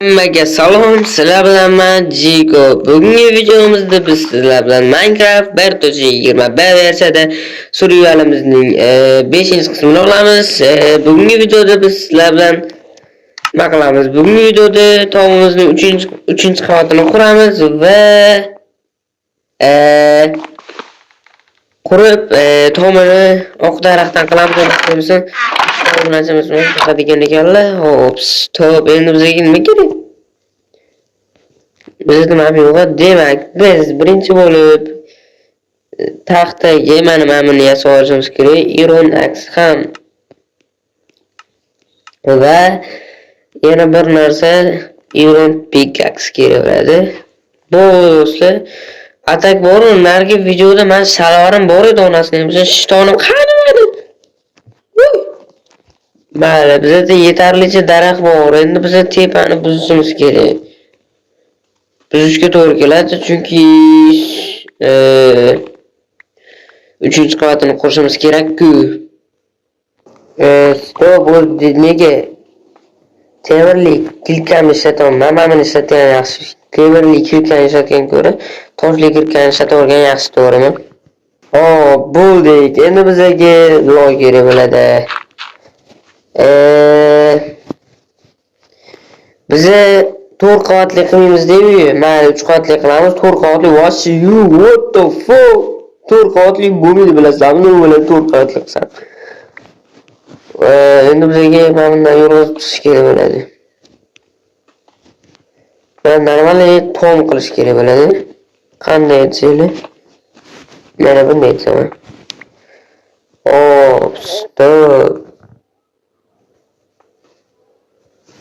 Hammaga salom, sizlar bilan men Jigo. Bugungi videomizda biz sizlar bilan Minecraft 1.21 versiyada survivalimizning 5-qismini olamiz. Bugungi videoda biz sizlar bilan nima qilamiz? Bugungi videoda tomimizning 3-qavatini quramiz va qurib tomini oq daraxtdan qilamiz. Oynayacağımız hadi gene gel. Hop stop. Endi bizga nima kerak? Bizda nima yo'q? Demak, biz birinchi bo'lib taxtaga mana buni yasashimiz kerak. Iron axe ham. Va yana bir narsa iron pickaxe kerak bo'ladi. Bu do'stlar atak bor, narigi videoda men shalvarim bor edi onasining. Biz shitonim qani meni? Mayli, bizda yetarlicha daraxt bor. Endi biz tepani buzishimiz kerak. Buzishga to'g'ri keladi, chunki 3-qavatini qurishimiz kerak-ku. Stop bo'ldi nega? Temirlik kilkani ishlataman. Mana buni ishlatgan yaxshi. Temirlik kilkani ishlatgan ko'ra, toshli kilkani ishlatgan yaxshi, to'g'rimi? Hop, bo'ldik. Endi bizga log kerak bo'ladi. Bize 4 qavatli qilamiz deymi? Mayli 3 qavatli qilamiz. 4 qavatli what the fuck? 4 qavatli bo'lmaydi, bilasizmi? Nima bilan 4 qavatli qilsam? Endi bizga mana bundan yo'l tuzish kerak bo'ladi. Va normal tom qilish kerak bo'ladi. Qanday etsanglar? Mana bunday etsam. Stop.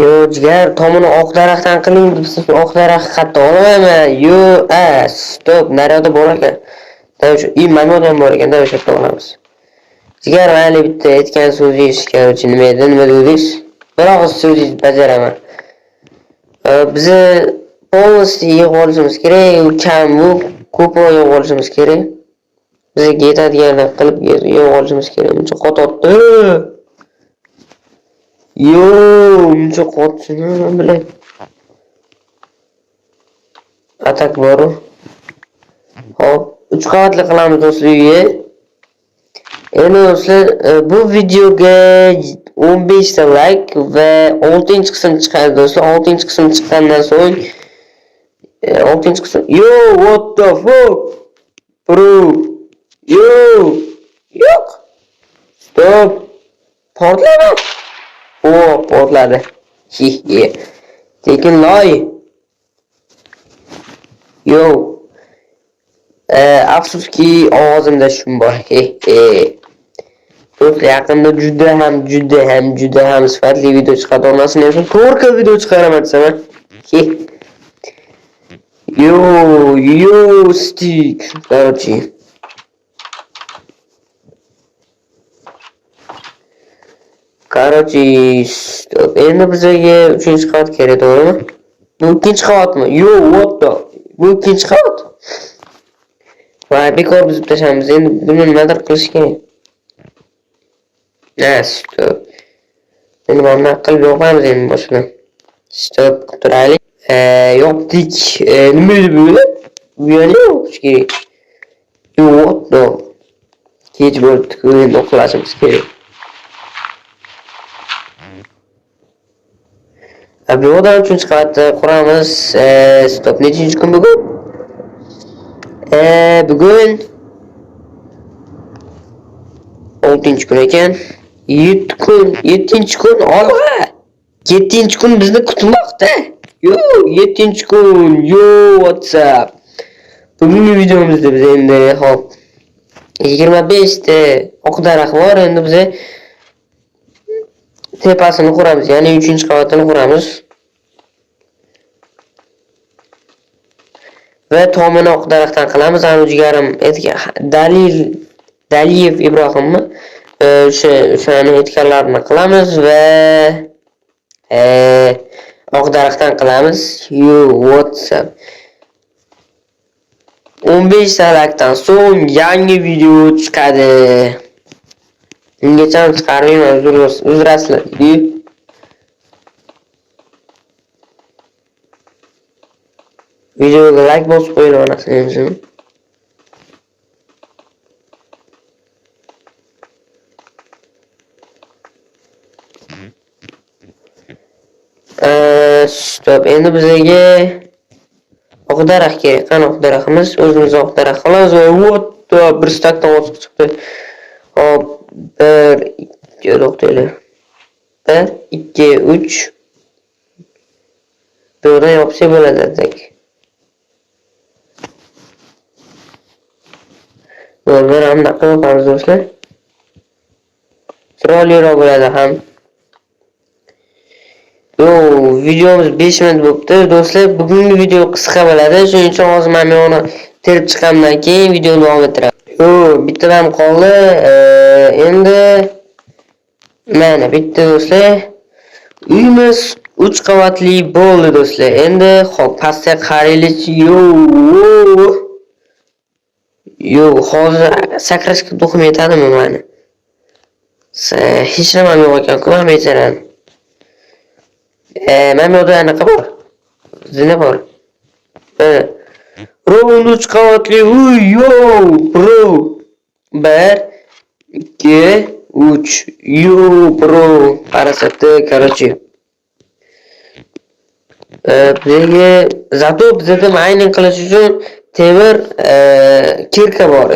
Yo, jigar, tomini oq daraxtdan qiling debsiz, oq daraxt qatta olmayman. Yo, stop, naryoqda bor ekan. Davshu, mana ham bor ekan, davshu olamiz. Jigar, mayli bitta aytgan so'zingiz, korоче, nima edi, nima dedingiz? Bir og'iz so'zingiz bajaraman. Bizni polностью yig'ib olishimiz kerak, kam bu, ko'p yig'ib olishimiz kerak. Bizga yetadiganini qilib yig'ib olishimiz kerak. Buncha qototdi. Yo, buncha qotishini bilan atak bor. Hop, 3 qavatli qilamiz do'stlar. Endi do'stlar, bu videoga 15 ta like va 6-qism chiqadi do'stlar. 6-qism chiqqandan so'ng 6-qism. Yo, what the fuck? Bro. Yo. Yo'q. Stop. Portlama. Portladi. Tekin loy. Yo. Afsuski ovozimda shum bor. Do'stlar, yaqinda juda ham sifatli video chiqadi. Onasini esa 4 video chiqaraman desam. Yo, stick. Короче. Stop. Endi bizga 3-qavat kerak, to'g'rimi? Bu 2-qavatmi? Yo, what the? Bu 2-qavat. Voy, bekor buzib tashlaymiz. Endi buni nimadir qilish kerak. Stop. Endi bunday qilib yo'qamiz endi boshqa. Stop qilib turaylik. Yo'qdik. Nima edi bu? Bu yana yo'qish kerak. Yo, what the? Kech bo'ldi-ku, endi uxlashimiz kerak. Bu odam 3-qavatda quramiz. Stop. Nechinchi kun bugun? Bugun 6-kun ekan. 7-kun olg'a. 7-kun bizni kutmoqda. Yo, 7-kun. Yo, what's up? Bugungi videomizda biz endi hop 25 ta oq daraxt bor. Endi biz tepasini quramiz, ya'ni 3-qavatini quramiz. Va tomini oq daraxtdan qilamiz. Ana jigarim Daliyev Ibrohimmi? O'shani aytganlarini qilamiz va oq daraxtdan qilamiz. Yo, what's up? 15 salakdan so'ng yangi video chiqadi. Ungacha chiqarmayman, uzrasizlar. Videoga like bosib qo'ying onasini. Stop. Endi bizga oq daraxt kerak. Qani oq daraxtimiz? O'zimiz oq daraxt qilamiz. Vot, bir stakdan ochiq chiqdi. Hop, 1 2 to'xtaylik. 1 2 3 Buradan yopsa bo'ladi dedik. Bo'ldi, hamda qilamiz do'stlar. Chiroyliroq bo'ladi ham. Videomiz 5 minut bo'libdi do'stlar. Bugungi video qisqa bo'ladi. Shuning uchun hozir men uni terib chiqamdan keyin videoni davom ettiraman. Bitta ham qoldi. Endi mana bitta do'stlar. Uyimiz 3 qavatli bo'ldi do'stlar. Endi hop pastga qaraylik. Hozir sakrashga to'xim yetadimi meni? Hech nima yo'q ekan-ku, men aytaman. Men yo'da anaqa bor. Zina bor. Bro, 3 qavatli uy, bro. 1 2 3 bro. Qarasatda, короче. Bizga zato bizda mining qilish uchun temir kirka bor.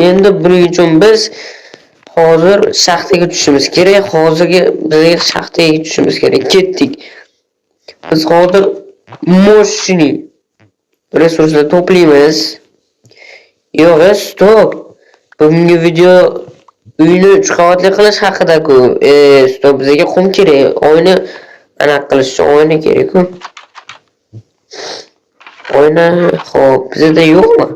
Endi buning uchun biz hozir shaxtaga tushishimiz kerak. Hozirgi bizga shaxtaga tushishimiz kerak. Ketdik. Biz hozir moshini resurslar to'playmiz. Yo'q, stop. Bugungi video uyni 3 qavatli qilish haqida-ku. Stop, bizga qum kerak. Oyni anaqa qilish uchun oyna kerak-ku. Oyna, xo'p, bizda yo'qmi?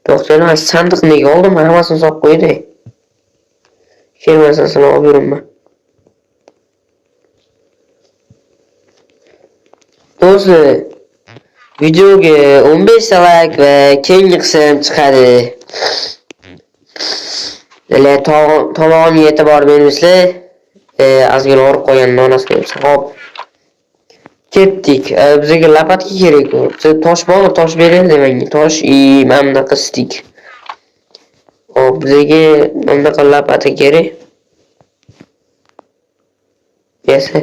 To'xtayman, sandiq nega oldim? Hammasini solib qo'ydik. Fermasini olib yuribman. Do'stlar, videoga 15 ta like va keyingi qism chiqadi. Tomog'imga e'tibor bermisizlar. Ozgina orib qo'ygan onasiga. Hop. Ketdik. Bizga lapatka kerak-ku. Tosh bormi? Tosh beringlar menga. Tosh mana bunaqa stik. Hop, bizga bunaqa lapatka kerak. Yesa.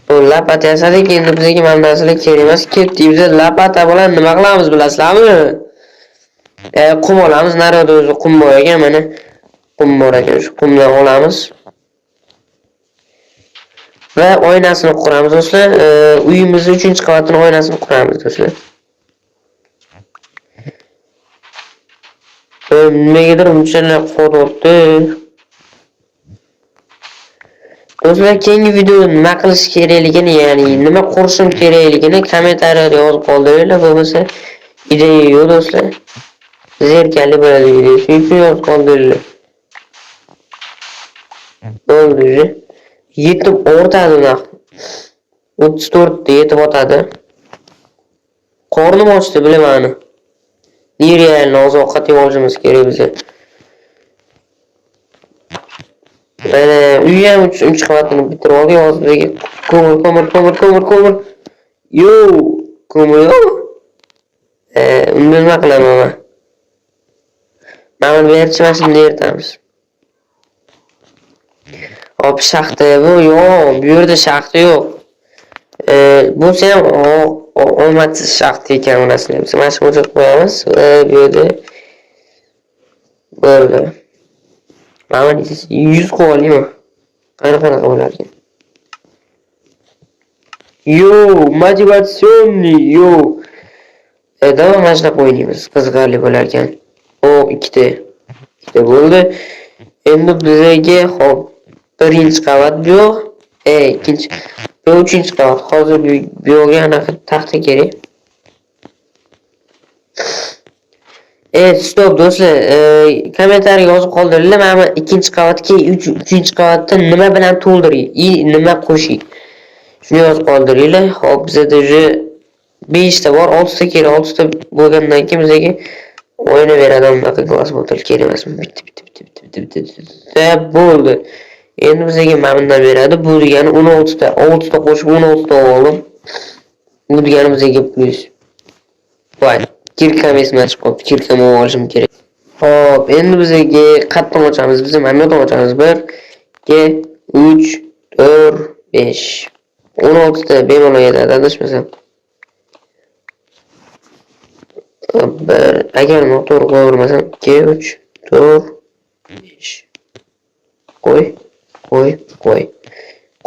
Bu lapata yasadik, endi bizga mana narsalar kerak emas. Ketdik. Biz lapata bilan nima qilamiz bilasizlarmi? Qum olamiz. Naryoqda o'zi qum bor ekan, mana. Qum bor ekan. Shu qumdan olamiz. Va oynasini quramiz do'stlar. Uyimizning 3-qavatini oynasini quramiz do'stlar. Nimagadir bunchalar qo'rqdi. Do'stlar, keyingi videoda nima qilish kerakligini, ya'ni nima qurishim kerakligini kommentariyada yozib qoldiringlar. Bo'lmasa ideya yo'q do'stlar. Zerkali bo'ladi video. Shuning uchun yozib qoldiringlar. Bo'ldi. Yetib o'rtadi naq. 34 da yetib o'tadi. Qornim ochdi, bilaman. Nerealni oziq-ovqat yeb olishimiz kerak bizga. Mana uy ham 3 qavatini bitirib oldik. Hozir bizga ko'mir. Ko'mir yo'q. Unda nima qilaman men? Mana bu yerchi mashinani eritamiz. Hop, shaxta bu yo'q. Bu yerda shaxta yo'q. Bu ham omadsiz shaxta ekan onasini. Biz mana shu o'chirib qo'yamiz. Bu yerda bo'ldi. Mana 100 qo'yaymi? Qanaqa bo'lar ekan? Motivatsionni. Davom mana shunaqa o'ynaymiz. Qiziqarli bo'lar ekan. Ikkita bo'ldi. Endi bizga hop birinchi qavat yo'q. Ikkinchi, bu 3-qavat. Hozir bu yo'g'a anaqa taxta kerak. Stop do'stlar. Kommentariyga yozib qoldiringlar. Mana 2-qavatga 3-qavatda nima bilan to'ldiring, nima qo'shing. Shuni yozib qoldiringlar. Hop, bizda уже 5 ta bor, 6 ta kerak. 6 ta bo'lgandan keyin bizga o'yina beradi bunaqa glas botel kerak emasmi? Bitta. Bo'ldi. Endi bizga mana bundan beradi. Bu degani 16 ta qo'shib 16 ta oldim. Bu deganimizga plyus. Voy, kirkam esimdan chiqib qolibdi. Kirkamni olishim kerak. Hop, endi bizga qatdan ochamiz. Biz mamnundan ochamiz. 1, 2, 3, 4, 5. 16 ta bemalol yetadi, adashmasam. Agar to'g'ri qo'yvermasam 2, 3, 4, 5.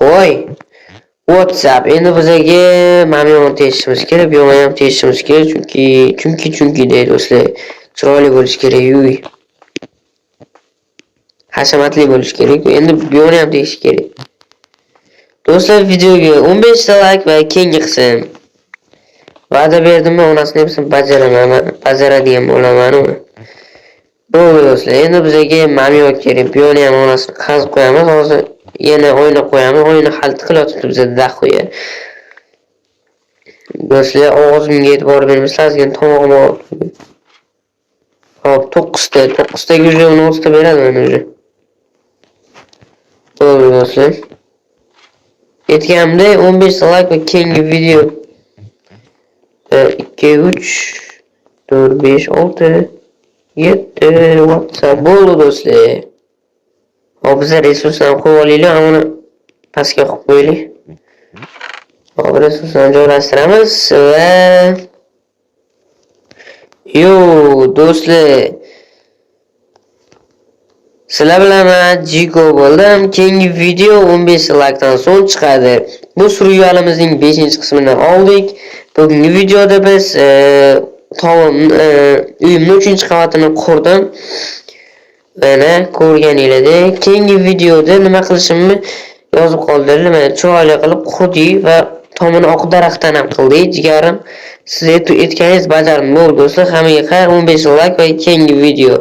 Qo'y. WhatsApp. Endi bizga mamnun teshishimiz kerak, bu yo'lni ham teshishimiz kerak, chunki deydi do'stlar. Chiroyli bo'lish kerak, uy. Hashamatli bo'lish kerak. Endi bu yo'lni ham tekish kerak. Do'stlar, videoga 15 ta like va keyingi qism. Va'da berdimmi, onasini hepsini bajaradigan bo'laman. Bo'ldi do'stlar, endi bizga mamnun kerak. Bu yo'lni ham onasini qazib qo'yamiz. Hozir yana o'yna qo'yamiz. O'yini hal qilyapti bizda daxo'ya. Do'stlar, og'zimga e'tibor bermaslarga tomog'im og'riydi. Hop, 9 ta yuzga 10 ta beradi mana o'zi. Bo'ldi do'stlar. Aytganimdek 15 ta like va keyingi video 2, 3, 4, 5, 6, 7 WhatsApp bo'ldi do'stlar. Hop, biz resurslarni qo'yib olaylik, ammo pastga qo'yib qo'yaylik. Hop, resurslarni joylashtiramiz va do'stlar, sizlar bilan Jiko bo'ldim. Keyingi video 15 like'dan so'ng chiqadi. Bu survivalimizning 5-qismini oldik. Bugungi videoda biz uyimning 3-qavatini qurdim. Mana ko'rganingizdek, keyingi videoda nima qilishimni yozib qoldirdim. Mana chiroyli qilib qurdik va tomini oq daraxtdan ham qildik. Jigarim, siz aytganingiz bajardim. Bo'ldi do'stlar, hammaga xayr, 15 like va keyingi video.